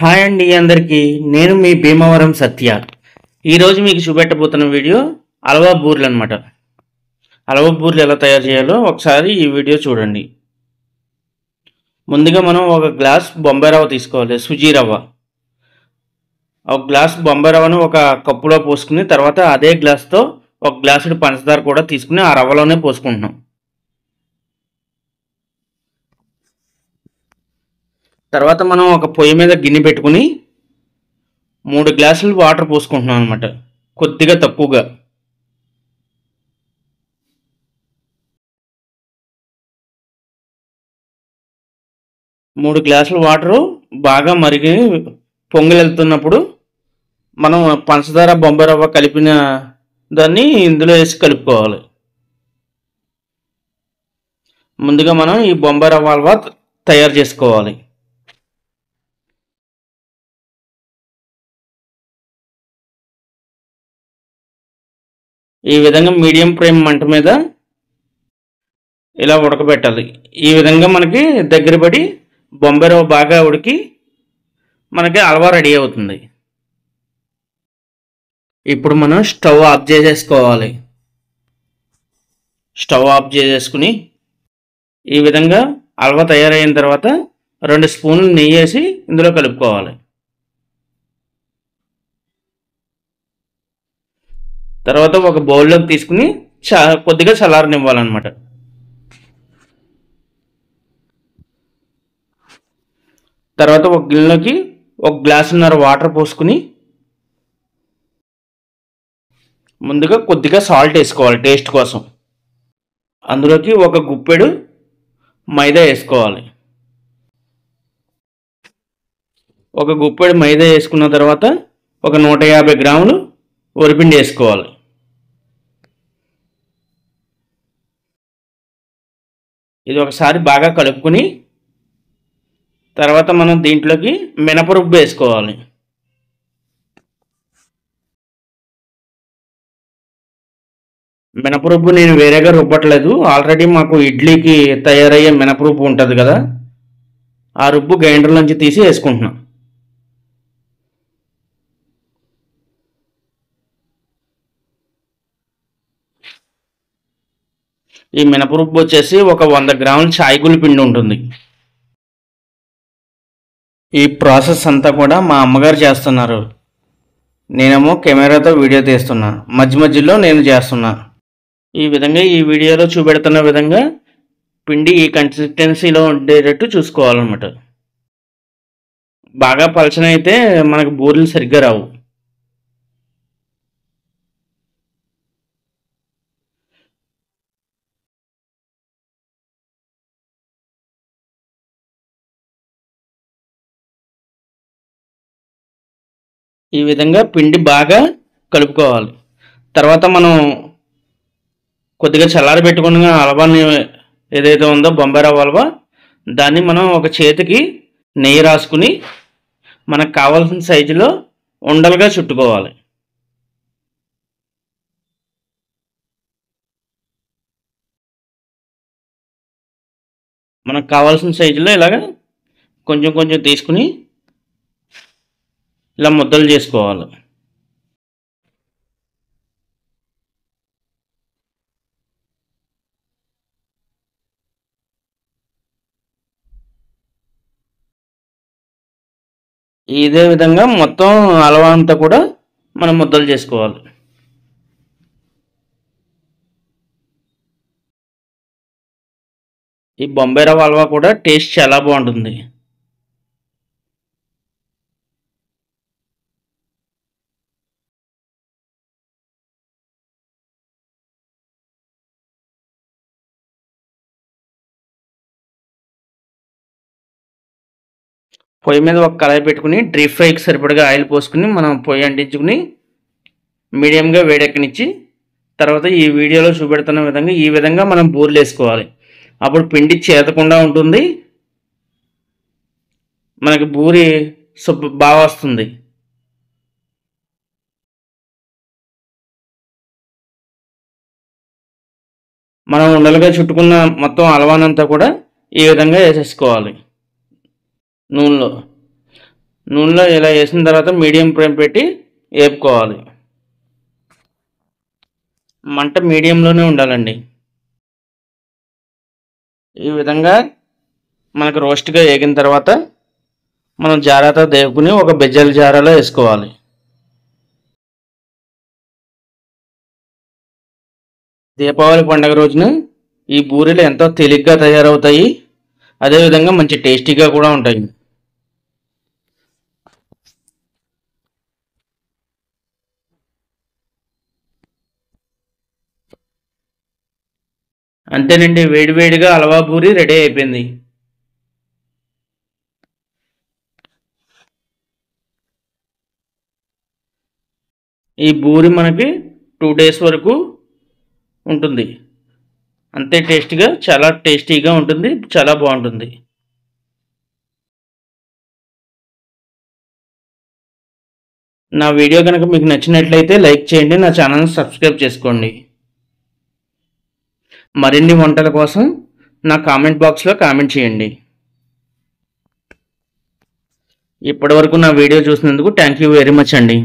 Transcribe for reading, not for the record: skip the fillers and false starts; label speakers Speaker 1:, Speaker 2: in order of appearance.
Speaker 1: Hi అండి అందరికీ. నేను మీ భీమవరం సత్య. ఈరోజు మీకు చూపెట్టబోతున్న వీడియో హల్వా బూరెలు అనమాట. హల్వా బూరెలు ఎలా తయారు చేయాలో ఒకసారి ఈ వీడియో చూడండి. ముందుగా మనం ఒక గ్లాస్ బొంబాయి రవ్వ తీసుకోవాలి, సుజీ రవ్వ. ఒక గ్లాస్ బొంబాయి రవ్వను ఒక కప్పులో పోసుకుని తర్వాత అదే గ్లాస్తో ఒక గ్లాసుడు పంచదార కూడా తీసుకుని ఆ రవ్వలోనే పోసుకుంటున్నాం. తర్వాత మనం ఒక పొయ్యి మీద గిన్నె పెట్టుకుని 3 గ్లాసులు వాటర్ పోసుకుంటున్నాం అనమాట, కొద్దిగా తక్కువగా. మూడు గ్లాసుల వాటరు బాగా మరిగి పొంగిలెళ్తున్నప్పుడు మనం పంచదార బొంబాయి రవ్వ కలిపిన దాన్ని ఇందులో వేసి కలుపుకోవాలి. ముందుగా మనం ఈ బొంబాయి రవ్వ హల్వా తయారు చేసుకోవాలి. ఈ విధంగా మీడియం ఫ్లేమ్ మంట మీద ఇలా ఉడకబెట్టాలి. ఈ విధంగా మనకి దగ్గర పడి బొంబాయి రవ్వ బాగా ఉడికి మనకి హల్వా రెడీ అవుతుంది. ఇప్పుడు మనం స్టవ్ ఆఫ్ చేసేసుకోవాలి. స్టవ్ ఆఫ్ చేసేసుకుని ఈ విధంగా హల్వా తయారైన తర్వాత 2 స్పూన్లు నెయ్యి వేసి ఇందులో కలుపుకోవాలి. తర్వాత ఒక బౌల్లోకి తీసుకుని కొద్దిగా చల్లారనివ్వాలన్నమాట. తర్వాత ఒక గిన్నెలోకి 1 గ్లాసున్నర వాటర్ పోసుకుని ముందుగా కొద్దిగా సాల్ట్ వేసుకోవాలి టేస్ట్ కోసం. అందులోకి ఒక గుప్పెడు మైదా వేసుకోవాలి. ఒక గుప్పెడు మైదా వేసుకున్న తర్వాత ఒక 150 గ్రాములు వరిపిండి వేసుకోవాలి. ఇది ఒకసారి బాగా కలుపుకుని తర్వాత మనం దీంట్లోకి మినపరుబ్బు వేసుకోవాలి. మినపరుబ్బు నేను వేరేగా రుబ్బట్లేదు, ఆల్రెడీ మాకు ఇడ్లీకి తయారయ్యే మినపరుబ్బు ఉంటుంది కదా, ఆ రుబ్బు గ్రైండర్ నుంచి తీసి వేసుకుంటున్నాం. ఈ మినపరుబ్బు వచ్చేసి ఒక 100 గ్రాముల చాయగులి పిండి ఉంటుంది. ఈ ప్రాసెస్ అంతా కూడా మా అమ్మగారు చేస్తున్నారు, నేనేమో కెమెరాతో వీడియో తీస్తున్నా, మధ్య మధ్యలో నేను చేస్తున్నా. ఈ విధంగా ఈ వీడియోలో చూపెడుతున్న విధంగా పిండి ఈ కన్సిస్టెన్సీలో ఉండేటట్టు చూసుకోవాలన్నమాట. బాగా పలచనైతే మనకు బూరెలు సరిగ్గా రావు. ఈ విధంగా పిండి బాగా కలుపుకోవాలి. తర్వాత మనం కొద్దిగా చల్లారి పెట్టుకున్న హల్వాని ఏదైతే ఉందో బొంబాయి రవ్వ హల్వా, దాన్ని మనం ఒక చేతికి నెయ్యి రాసుకుని మనకు కావాల్సిన సైజులో ఉండలుగా చుట్టుకోవాలి. మనకు కావాల్సిన సైజులో ఇలాగ కొంచెం కొంచెం తీసుకుని ఇలా ముద్దలు చేసుకోవాలి. ఇదే విధంగా మొత్తం హల్వా అంతా కూడా మనం ముద్దలు చేసుకోవాలి. ఈ బొంబాయి రవ్వ హల్వా కూడా టేస్ట్ చాలా బాగుంటుంది. పొయ్యి మీద ఒక కళాయి పెట్టుకుని డీప్ ఫ్రైకి సరిపడగా ఆయిల్ పోసుకుని మనం పొయ్యి అంటించుకుని మీడియంగా వేడెక్కనిచ్చి తర్వాత ఈ వీడియోలో చూపెడుతున్న విధంగా ఈ విధంగా మనం బూరెలు వేసుకోవాలి. అప్పుడు పిండి చేతకుండా ఉంటుంది, మనకి బూరి బాగా వస్తుంది. మనం ఉండలుగా చుట్టుకున్న మొత్తం హల్వానంతా కూడా ఈ విధంగా వేసేసుకోవాలి నూనెలో. నూనెలో ఇలా వేసిన తర్వాత మీడియం ఫ్లేమ్ పెట్టి వేపుకోవాలి. మంట మీడియంలోనే ఉండాలండి. ఈ విధంగా మనకు రోస్ట్గా వేగిన తర్వాత మనం జారాతో దేవుకుని ఒక బెజ్జల జారాలో వేసుకోవాలి. దీపావళి పండుగ రోజున ఈ బూరెలు ఎంతో తేలిగ్గా తయారవుతాయి, అదేవిధంగా మంచి టేస్టీగా కూడా ఉంటాయి. అంతేనండి, వేడివేడిగా హల్వా పూరి రెడీ అయిపోయింది. ఈ పూరి మనకి 2 days వరకు ఉంటుంది. అంతే టేస్టీగా, చాలా టేస్టీగా ఉంటుంది, చాలా బాగుంటుంది. నా వీడియో కనుక మీకు నచ్చినట్లయితే లైక్ చేయండి, నా ఛానల్ని సబ్స్క్రైబ్ చేసుకోండి. మరిన్ని వంటల కోసం నా కామెంట్ బాక్స్లో కామెంట్ చేయండి. ఇప్పటివరకు నా వీడియో చూసినందుకు థ్యాంక్ యూ వెరీ మచ్ అండి.